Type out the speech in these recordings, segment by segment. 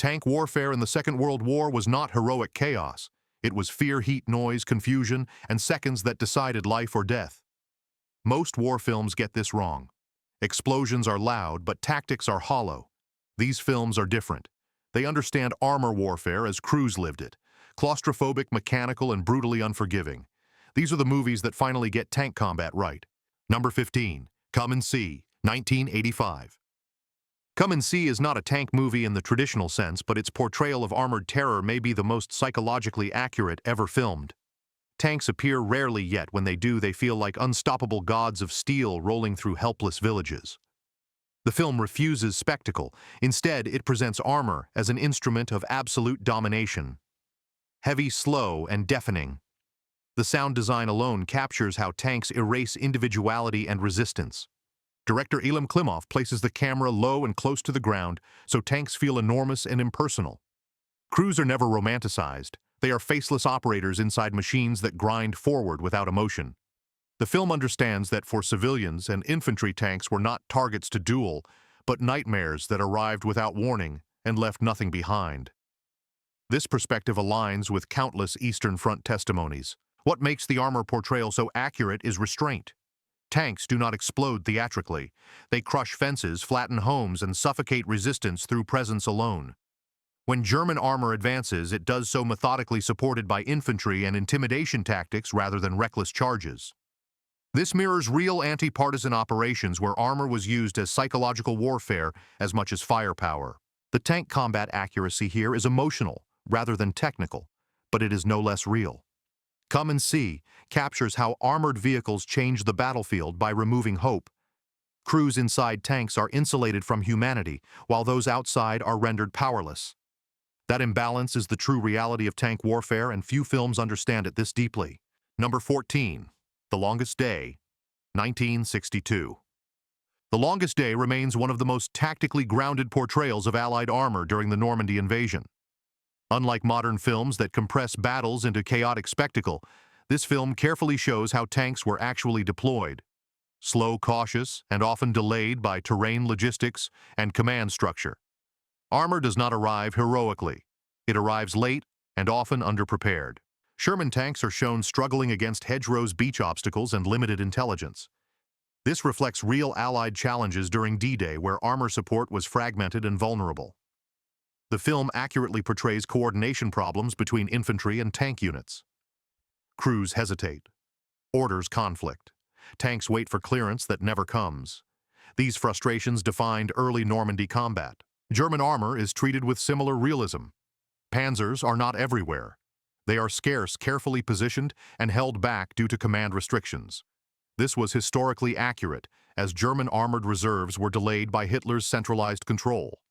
Tank warfare in the Second World War was not heroic chaos. It was fear, heat, noise, confusion, and seconds that decided life or death. Most war films get this wrong. Explosions are loud, but tactics are hollow. These films are different. They understand armor warfare as Cruise lived it. Claustrophobic, mechanical, and brutally unforgiving. These are the movies that finally get tank combat right. Number 15, Come and See, 1985. Come and See is not a tank movie in the traditional sense, but its portrayal of armored terror may be the most psychologically accurate ever filmed. Tanks appear rarely, yet when they do, they feel like unstoppable gods of steel rolling through helpless villages. The film refuses spectacle. Instead, it presents armor as an instrument of absolute domination. Heavy, slow, and deafening. The sound design alone captures how tanks erase individuality and resistance. Director Ilham Klimov places the camera low and close to the ground, so tanks feel enormous and impersonal. Crews are never romanticized. They are faceless operators inside machines that grind forward without emotion. The film understands that for civilians and infantry, tanks were not targets to duel, but nightmares that arrived without warning and left nothing behind. This perspective aligns with countless Eastern Front testimonies. What makes the armor portrayal so accurate is restraint. Tanks do not explode theatrically. They crush fences, flatten homes, and suffocate resistance through presence alone. When German armor advances, it does so methodically, supported by infantry and intimidation tactics rather than reckless charges. This mirrors real anti-partisan operations where armor was used as psychological warfare as much as firepower. The tank combat accuracy here is emotional rather than technical, but it is no less real. Come and See captures how armored vehicles change the battlefield by removing hope. Crews inside tanks are insulated from humanity, while those outside are rendered powerless. That imbalance is the true reality of tank warfare, and few films understand it this deeply. Number 14, The Longest Day, 1962. The Longest Day remains one of the most tactically grounded portrayals of Allied armor during the Normandy invasion. Unlike modern films that compress battles into chaotic spectacle, this film carefully shows how tanks were actually deployed. Slow, cautious, and often delayed by terrain logistics and command structure. Armor does not arrive heroically. It arrives late and often underprepared. Sherman tanks are shown struggling against hedgerows, beach obstacles, and limited intelligence. This reflects real Allied challenges during D-Day, where armor support was fragmented and vulnerable. The film accurately portrays coordination problems between infantry and tank units. Crews hesitate. Orders conflict. Tanks wait for clearance that never comes. These frustrations defined early Normandy combat. German armor is treated with similar realism. Panzers are not everywhere. They are scarce, carefully positioned, and held back due to command restrictions. This was historically accurate, as German armored reserves were delayed by Hitler's centralized control.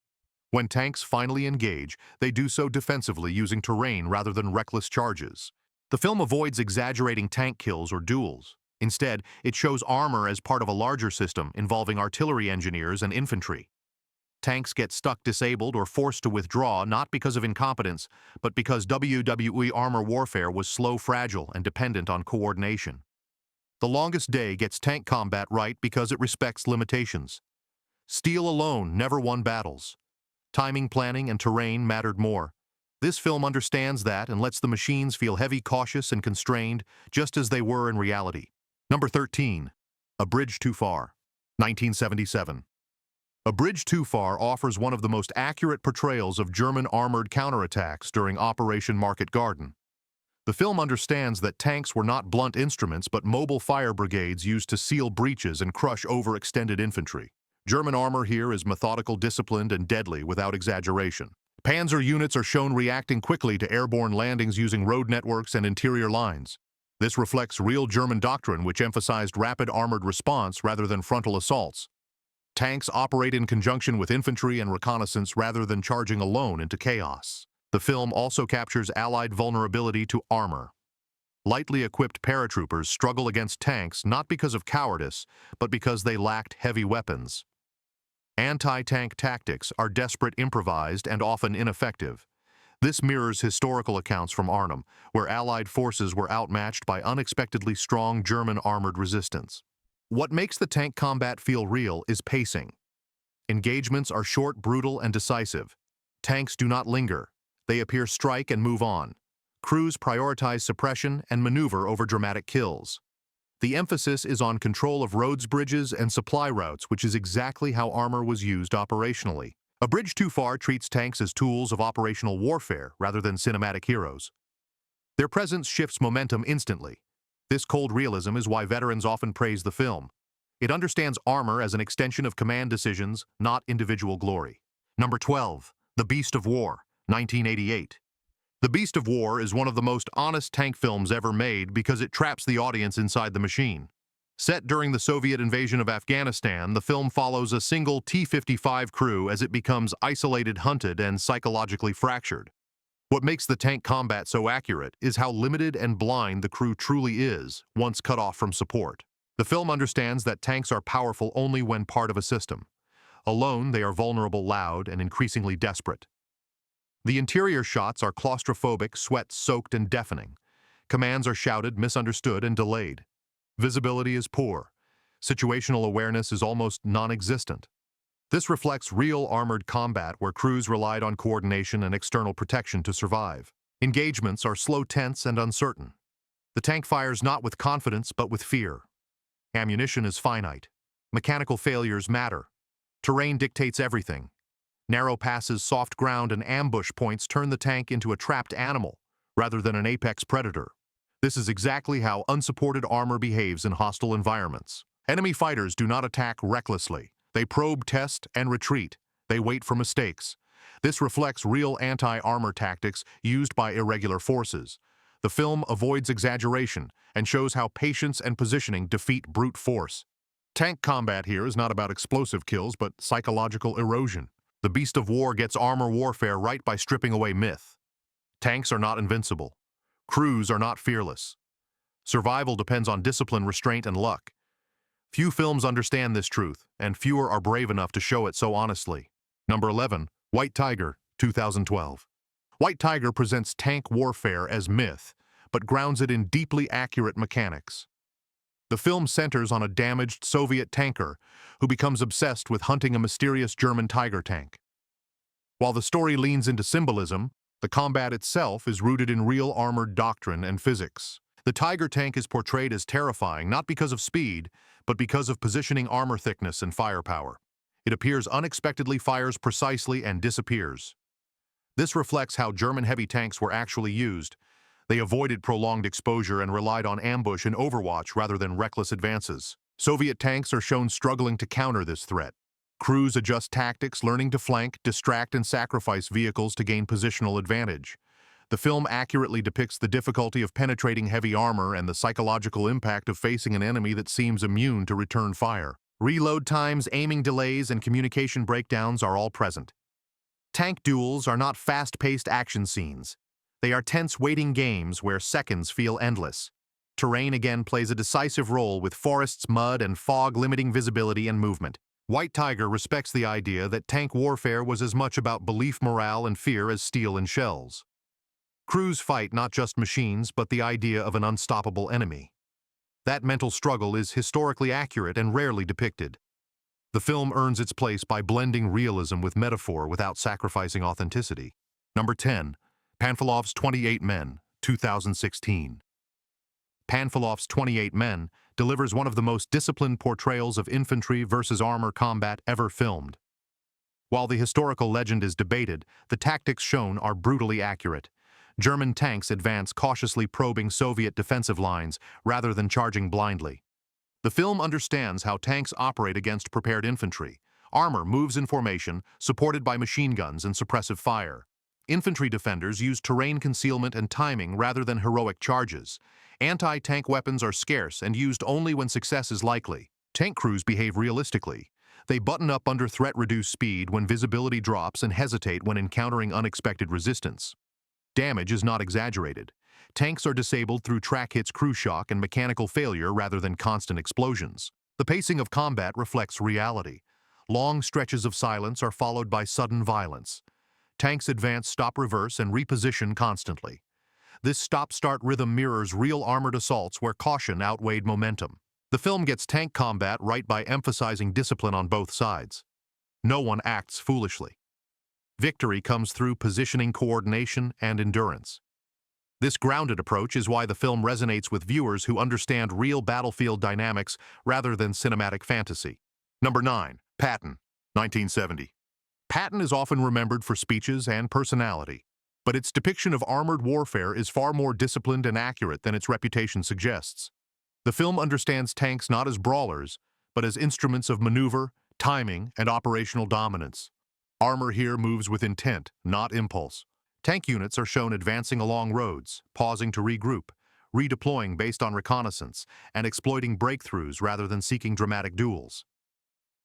When tanks finally engage, they do so defensively, using terrain rather than reckless charges. The film avoids exaggerating tank kills or duels. Instead, it shows armor as part of a larger system involving artillery engineers and infantry. Tanks get stuck, disabled, or forced to withdraw not because of incompetence, but because WWII armor warfare was slow, fragile, and dependent on coordination. The Longest Day gets tank combat right because it respects limitations. Steel alone never won battles. Timing, planning, and terrain mattered more. This film understands that and lets the machines feel heavy, cautious, and constrained, just as they were in reality. Number 13, A Bridge Too Far, 1977. A Bridge Too Far offers one of the most accurate portrayals of German armored counterattacks during Operation Market Garden. The film understands that tanks were not blunt instruments but mobile fire brigades used to seal breaches and crush overextended infantry. German armor here is methodical, disciplined, and deadly without exaggeration. Panzer units are shown reacting quickly to airborne landings using road networks and interior lines. This reflects real German doctrine, which emphasized rapid armored response rather than frontal assaults. Tanks operate in conjunction with infantry and reconnaissance rather than charging alone into chaos. The film also captures Allied vulnerability to armor. Lightly equipped paratroopers struggle against tanks not because of cowardice, but because they lacked heavy weapons. Anti-tank tactics are desperate, improvised, and often ineffective. This mirrors historical accounts from Arnhem, where Allied forces were outmatched by unexpectedly strong German armored resistance. What makes the tank combat feel real is pacing. Engagements are short, brutal, and decisive. Tanks do not linger. They appear, strike, and move on. Crews prioritize suppression and maneuver over dramatic kills. The emphasis is on control of roads, bridges, and supply routes, which is exactly how armor was used operationally. A bridge too far treats tanks as tools of operational warfare rather than cinematic heroes. Their presence shifts momentum instantly. This cold realism is why veterans often praise the film. It understands armor as an extension of command decisions, not individual glory. Number 12. The Beast of War, 1988. The Beast of War is one of the most honest tank films ever made because it traps the audience inside the machine. Set during the Soviet invasion of Afghanistan, the film follows a single T-55 crew as it becomes isolated, hunted, and psychologically fractured. What makes the tank combat so accurate is how limited and blind the crew truly is once cut off from support. The film understands that tanks are powerful only when part of a system. Alone, they are vulnerable, loud, and increasingly desperate. The interior shots are claustrophobic, sweat-soaked, and deafening. Commands are shouted, misunderstood, and delayed. Visibility is poor. Situational awareness is almost non-existent. This reflects real armored combat where crews relied on coordination and external protection to survive. Engagements are slow, tense, and uncertain. The tank fires not with confidence but with fear. Ammunition is finite. Mechanical failures matter. Terrain dictates everything. Narrow passes, soft ground, and ambush points turn the tank into a trapped animal rather than an apex predator. This is exactly how unsupported armor behaves in hostile environments. Enemy fighters do not attack recklessly. They probe, test, and retreat. They wait for mistakes. This reflects real anti-armor tactics used by irregular forces. The film avoids exaggeration and shows how patience and positioning defeat brute force. Tank combat here is not about explosive kills but psychological erosion. The Beast of War gets armor warfare right by stripping away myth. Tanks are not invincible. Crews are not fearless. Survival depends on discipline, restraint, and luck. Few films understand this truth, and fewer are brave enough to show it so honestly. Number 11. White Tiger, 2012. White Tiger presents tank warfare as myth, but grounds it in deeply accurate mechanics. The film centers on a damaged Soviet tanker who becomes obsessed with hunting a mysterious German Tiger tank. While the story leans into symbolism, the combat itself is rooted in real armored doctrine and physics. The Tiger tank is portrayed as terrifying not because of speed, but because of positioning, armor thickness, and firepower. It appears unexpectedly, fires precisely, and disappears. This reflects how German heavy tanks were actually used. They avoided prolonged exposure and relied on ambush and overwatch rather than reckless advances. Soviet tanks are shown struggling to counter this threat. Crews adjust tactics, learning to flank, distract, and sacrifice vehicles to gain positional advantage. The film accurately depicts the difficulty of penetrating heavy armor and the psychological impact of facing an enemy that seems immune to return fire. Reload times, aiming delays, and communication breakdowns are all present. Tank duels are not fast-paced action scenes. They are tense waiting games where seconds feel endless. Terrain again plays a decisive role with forests, mud, and fog limiting visibility and movement. White Tiger respects the idea that tank warfare was as much about belief, morale, and fear as steel and shells. Crews fight not just machines, but the idea of an unstoppable enemy. That mental struggle is historically accurate and rarely depicted. The film earns its place by blending realism with metaphor without sacrificing authenticity. Number 10. Panfilov's 28 Men, 2016. Panfilov's 28 Men delivers one of the most disciplined portrayals of infantry versus armor combat ever filmed. While the historical legend is debated, the tactics shown are brutally accurate. German tanks advance cautiously, probing Soviet defensive lines rather than charging blindly. The film understands how tanks operate against prepared infantry. Armor moves in formation, supported by machine guns and suppressive fire. Infantry defenders use terrain concealment and timing rather than heroic charges. Anti-tank weapons are scarce and used only when success is likely. Tank crews behave realistically. They button up under threat-reduced speed when visibility drops and hesitate when encountering unexpected resistance. Damage is not exaggerated. Tanks are disabled through track hits, crew shock, and mechanical failure rather than constant explosions. The pacing of combat reflects reality. Long stretches of silence are followed by sudden violence. Tanks advance, stop, reverse, and reposition constantly. This stop-start rhythm mirrors real armored assaults where caution outweighed momentum. The film gets tank combat right by emphasizing discipline on both sides. No one acts foolishly. Victory comes through positioning coordination and endurance. This grounded approach is why the film resonates with viewers who understand real battlefield dynamics rather than cinematic fantasy. Number 9. Patton, 1970. Patton is often remembered for speeches and personality, but its depiction of armored warfare is far more disciplined and accurate than its reputation suggests. The film understands tanks not as brawlers, but as instruments of maneuver, timing, and operational dominance. Armor here moves with intent, not impulse. Tank units are shown advancing along roads, pausing to regroup, redeploying based on reconnaissance, and exploiting breakthroughs rather than seeking dramatic duels.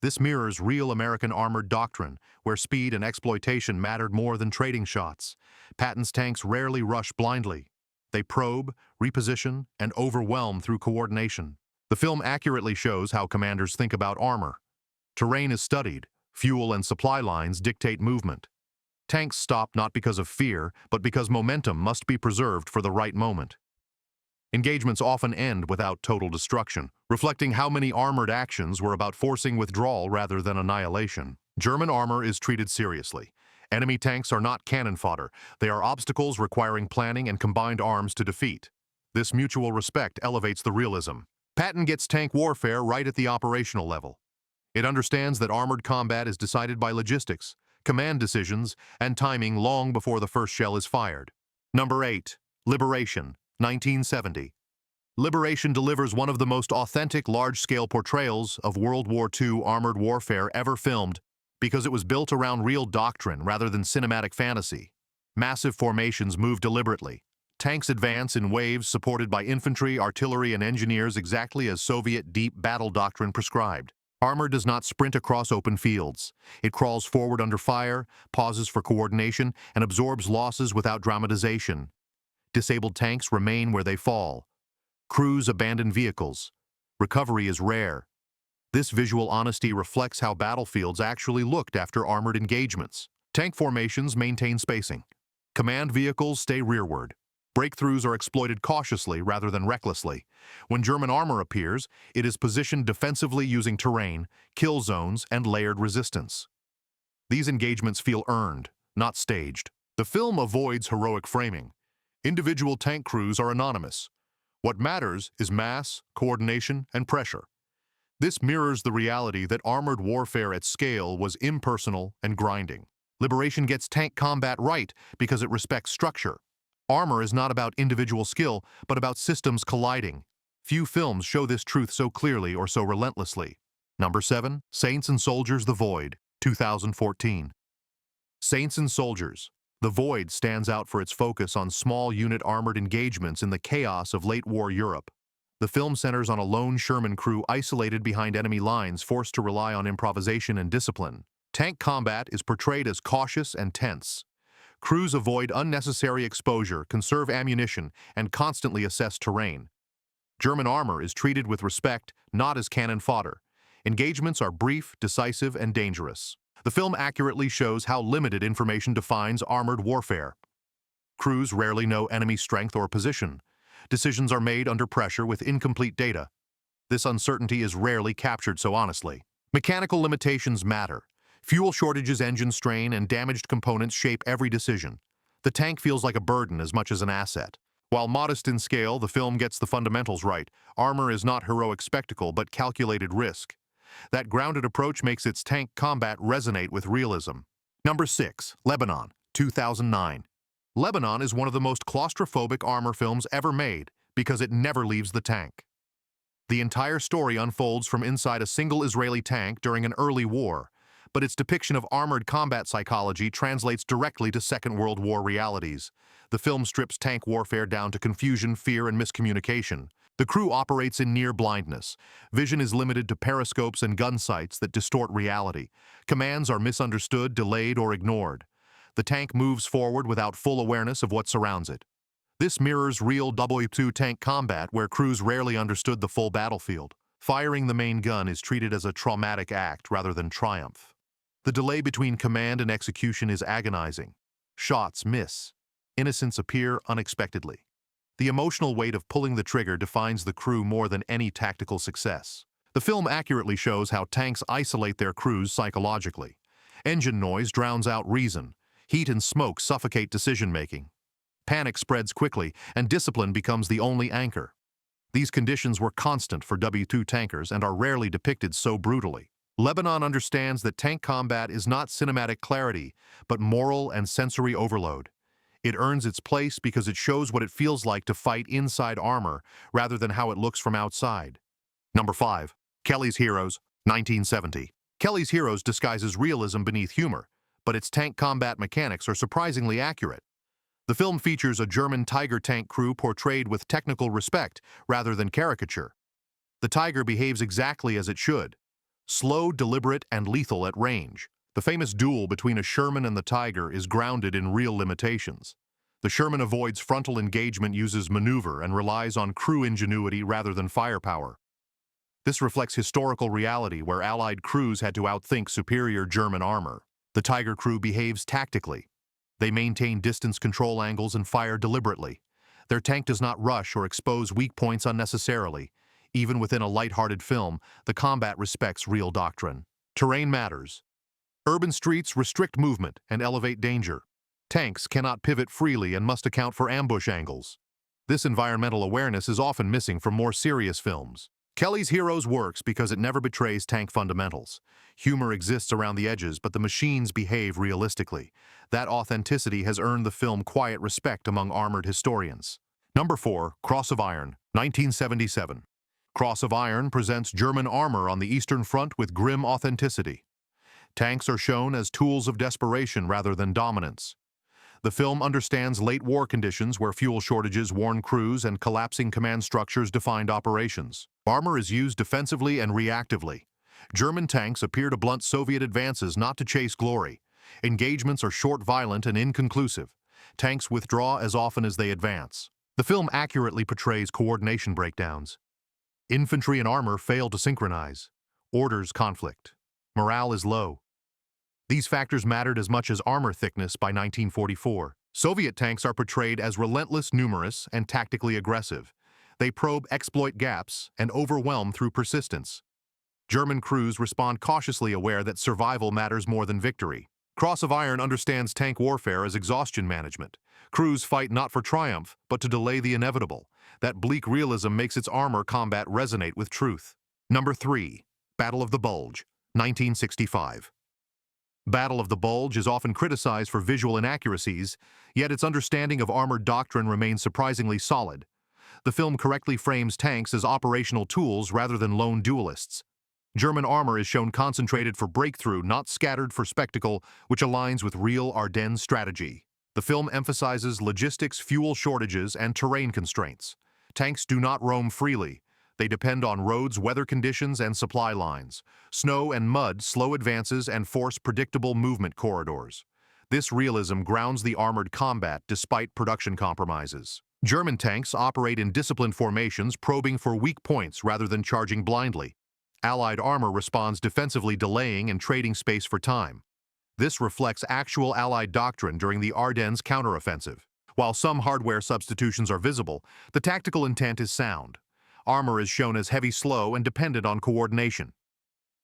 This mirrors real American armored doctrine, where speed and exploitation mattered more than trading shots. Patton's tanks rarely rush blindly. They probe, reposition, and overwhelm through coordination. The film accurately shows how commanders think about armor. Terrain is studied, fuel and supply lines dictate movement. Tanks stop not because of fear, but because momentum must be preserved for the right moment. Engagements often end without total destruction, reflecting how many armored actions were about forcing withdrawal rather than annihilation. German armor is treated seriously. Enemy tanks are not cannon fodder. They are obstacles requiring planning and combined arms to defeat. This mutual respect elevates the realism. Patton gets tank warfare right at the operational level. It understands that armored combat is decided by logistics, command decisions, and timing long before the first shell is fired. Number 8. Liberation, 1970. Liberation delivers one of the most authentic large-scale portrayals of World War II armored warfare ever filmed because it was built around real doctrine rather than cinematic fantasy. Massive formations move deliberately. Tanks advance in waves supported by infantry, artillery, and engineers exactly as Soviet deep battle doctrine prescribed. Armor does not sprint across open fields. It crawls forward under fire, pauses for coordination, and absorbs losses without dramatization. Disabled tanks remain where they fall. Crews abandon vehicles. Recovery is rare. This visual honesty reflects how battlefields actually looked after armored engagements. Tank formations maintain spacing. Command vehicles stay rearward. Breakthroughs are exploited cautiously rather than recklessly. When German armor appears, it is positioned defensively using terrain, kill zones, and layered resistance. These engagements feel earned, not staged. The film avoids heroic framing. Individual tank crews are anonymous. What matters is mass, coordination, and pressure. This mirrors the reality that armored warfare at scale was impersonal and grinding. Liberation gets tank combat right because it respects structure. Armor is not about individual skill, but about systems colliding. Few films show this truth so clearly or so relentlessly. Number 7. Saints and Soldiers: The Void, 2014. Saints and Soldiers: The Void stands out for its focus on small unit armored engagements in the chaos of late-war Europe. The film centers on a lone Sherman crew isolated behind enemy lines, forced to rely on improvisation and discipline. Tank combat is portrayed as cautious and tense. Crews avoid unnecessary exposure, conserve ammunition, and constantly assess terrain. German armor is treated with respect, not as cannon fodder. Engagements are brief, decisive, and dangerous. The film accurately shows how limited information defines armored warfare. Crews rarely know enemy strength or position. Decisions are made under pressure with incomplete data. This uncertainty is rarely captured so honestly. Mechanical limitations matter. Fuel shortages, engine strain, and damaged components shape every decision. The tank feels like a burden as much as an asset. While modest in scale, the film gets the fundamentals right. Armor is not heroic spectacle, but calculated risk. That grounded approach makes its tank combat resonate with realism. Number 6. Lebanon, 2009. Lebanon is one of the most claustrophobic armor films ever made because it never leaves the tank. The entire story unfolds from inside a single Israeli tank during an early war, but its depiction of armored combat psychology translates directly to Second World War realities. The film strips tank warfare down to confusion, fear, and miscommunication. The crew operates in near blindness. Vision is limited to periscopes and gun sights that distort reality. Commands are misunderstood, delayed, or ignored. The tank moves forward without full awareness of what surrounds it. This mirrors real WWII tank combat, where crews rarely understood the full battlefield. Firing the main gun is treated as a traumatic act rather than triumph. The delay between command and execution is agonizing. Shots miss. Innocents appear unexpectedly. The emotional weight of pulling the trigger defines the crew more than any tactical success. The film accurately shows how tanks isolate their crews psychologically. Engine noise drowns out reason. Heat and smoke suffocate decision-making. Panic spreads quickly, and discipline becomes the only anchor. These conditions were constant for W-2 tankers and are rarely depicted so brutally. Lebanon understands that tank combat is not cinematic clarity, but moral and sensory overload. It earns its place because it shows what it feels like to fight inside armor rather than how it looks from outside. Number 5. Kelly's Heroes, 1970. Kelly's Heroes disguises realism beneath humor, but its tank combat mechanics are surprisingly accurate. The film features a German Tiger tank crew portrayed with technical respect rather than caricature. The Tiger behaves exactly as it should. Slow, deliberate, and lethal at range. The famous duel between a Sherman and the Tiger is grounded in real limitations. The Sherman avoids frontal engagement, uses maneuver, and relies on crew ingenuity rather than firepower. This reflects historical reality where Allied crews had to outthink superior German armor. The Tiger crew behaves tactically. They maintain distance control angles and fire deliberately. Their tank does not rush or expose weak points unnecessarily. Even within a light-hearted film, the combat respects real doctrine. Terrain matters. Urban streets restrict movement and elevate danger. Tanks cannot pivot freely and must account for ambush angles. This environmental awareness is often missing from more serious films. Kelly's Heroes works because it never betrays tank fundamentals. Humor exists around the edges, but the machines behave realistically. That authenticity has earned the film quiet respect among armored historians. Number 4. Cross of Iron, 1977. Cross of Iron presents German armor on the Eastern Front with grim authenticity. Tanks are shown as tools of desperation rather than dominance. The film understands late war conditions where fuel shortages warned crews and collapsing command structures defined operations. Armor is used defensively and reactively. German tanks appear to blunt Soviet advances, not to chase glory. Engagements are short, violent, and inconclusive. Tanks withdraw as often as they advance. The film accurately portrays coordination breakdowns. Infantry and armor fail to synchronize. Orders conflict. Morale is low. These factors mattered as much as armor thickness by 1944. Soviet tanks are portrayed as relentless, numerous, and tactically aggressive. They probe exploit gaps and overwhelm through persistence. German crews respond cautiously, aware that survival matters more than victory. Cross of Iron understands tank warfare as exhaustion management. Crews fight not for triumph, but to delay the inevitable. That bleak realism makes its armor combat resonate with truth. Number 3. Battle of the Bulge, 1965. Battle of the Bulge is often criticized for visual inaccuracies, yet its understanding of armored doctrine remains surprisingly solid. The film correctly frames tanks as operational tools rather than lone duelists. German armor is shown concentrated for breakthrough, not scattered for spectacle, which aligns with real Ardennes strategy. The film emphasizes logistics, fuel shortages, and terrain constraints. Tanks do not roam freely. They depend on roads, weather conditions, and supply lines. Snow and mud slow advances and force predictable movement corridors. This realism grounds the armored combat despite production compromises. German tanks operate in disciplined formations, probing for weak points rather than charging blindly. Allied armor responds defensively, delaying and trading space for time. This reflects actual Allied doctrine during the Ardennes counteroffensive. While some hardware substitutions are visible, the tactical intent is sound. Armor is shown as heavy, slow, and dependent on coordination.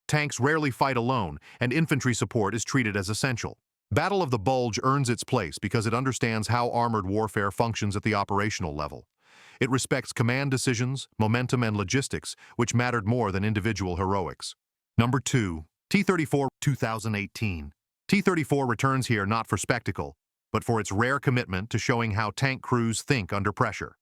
Tanks rarely fight alone, and infantry support is treated as essential. Battle of the Bulge earns its place because it understands how armored warfare functions at the operational level. It respects command decisions, momentum, and logistics, which mattered more than individual heroics. Number 2. T-34, 2018. T-34 returns here not for spectacle, but for its rare commitment to showing how tank crews think under pressure.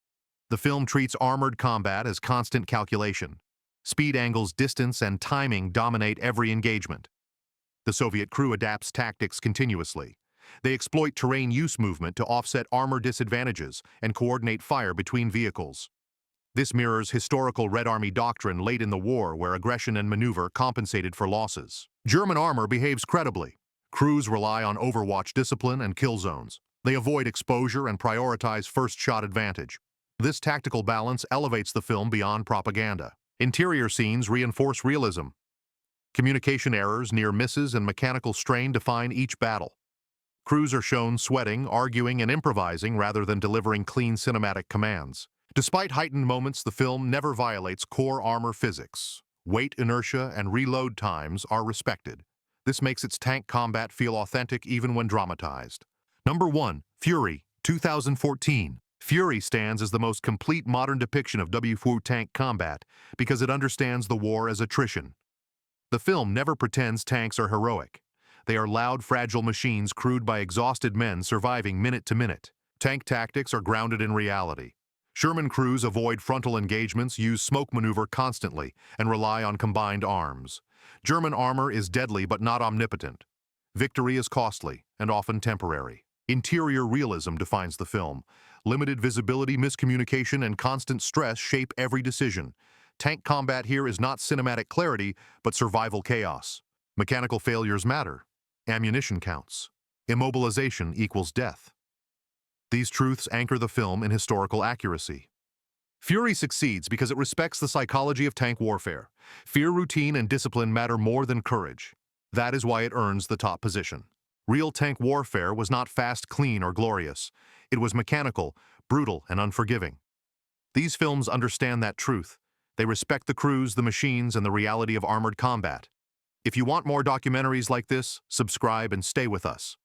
The film treats armored combat as constant calculation. Speed angles, distance, and timing dominate every engagement. The Soviet crew adapts tactics continuously. They exploit terrain use movement to offset armor disadvantages and coordinate fire between vehicles. This mirrors historical Red Army doctrine late in the war where aggression and maneuver compensated for losses. German armor behaves credibly. Crews rely on overwatch discipline and kill zones. They avoid exposure and prioritize first-shot advantage. This tactical balance elevates the film beyond propaganda. Interior scenes reinforce realism. Communication errors, near misses, and mechanical strain define each battle. Crews are shown sweating, arguing, and improvising rather than delivering clean cinematic commands. Despite heightened moments, the film never violates core armor physics. Weight, inertia, and reload times are respected. This makes its tank combat feel authentic even when dramatized. Number 1. Fury, 2014. Fury stands as the most complete modern depiction of WWII tank combat because it understands the war as attrition. The film never pretends tanks are heroic. They are loud, fragile machines crewed by exhausted men surviving minute to minute. Tank tactics are grounded in reality. Sherman crews avoid frontal engagements, use smoke maneuver constantly, and rely on combined arms. German armor is deadly but not omnipotent. Victory is costly and often temporary. Interior realism defines the film. Limited visibility, miscommunication, and constant stress shape every decision. Tank combat here is not cinematic clarity, but survival chaos. Mechanical failures matter. Ammunition counts. Immobilization equals death. These truths anchor the film in historical accuracy. Fury succeeds because it respects the psychology of tank warfare. Fear, routine, and discipline matter more than courage. That is why it earns the top position. Real tank warfare was not fast, clean, or glorious. It was mechanical, brutal, and unforgiving. These films understand that truth. They respect the crews, the machines, and the reality of armored combat. If you want more documentaries like this, subscribe and stay with us.